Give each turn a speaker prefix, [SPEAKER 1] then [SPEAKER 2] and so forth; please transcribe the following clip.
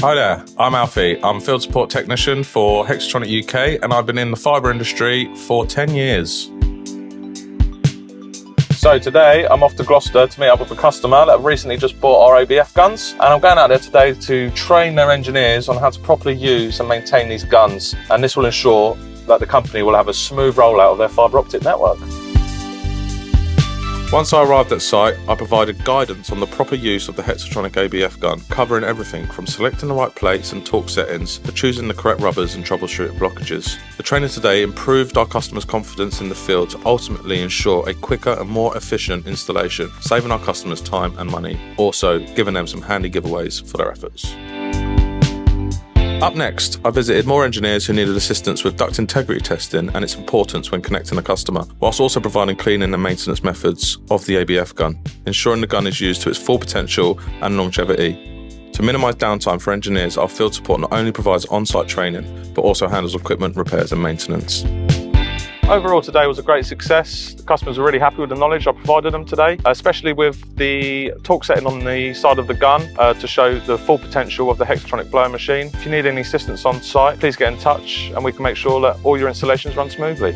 [SPEAKER 1] Hi there, I'm Alfie. I'm Field Support Technician for Hexatronic UK and I've been in the fibre industry for 10 years. So today I'm off to Gloucester to meet up with a customer that have recently just bought our ABF guns, and I'm going out there today to train their engineers on how to properly use and maintain these guns, and this will ensure that the company will have a smooth rollout of their fibre optic network. Once I arrived at site, I provided guidance on the proper use of the Hexatronic ABF gun, covering everything from selecting the right plates and torque settings to choosing the correct rubbers and troubleshooting blockages. The training today improved our customers' confidence in the field to ultimately ensure a quicker and more efficient installation, saving our customers time and money, also giving them some handy giveaways for their efforts. Up next, I visited more engineers who needed assistance with duct integrity testing and its importance when connecting a customer, whilst also providing cleaning and maintenance methods of the ABF gun, ensuring the gun is used to its full potential and longevity. To minimise downtime for engineers, our field support not only provides on-site training, but also handles equipment repairs and maintenance. Overall today was a great success. The customers were really happy with the knowledge I provided them today, especially with the torque setting on the side of the gun to show the full potential of the Hexatronic blower machine. If you need any assistance on site, please get in touch and we can make sure that all your installations run smoothly.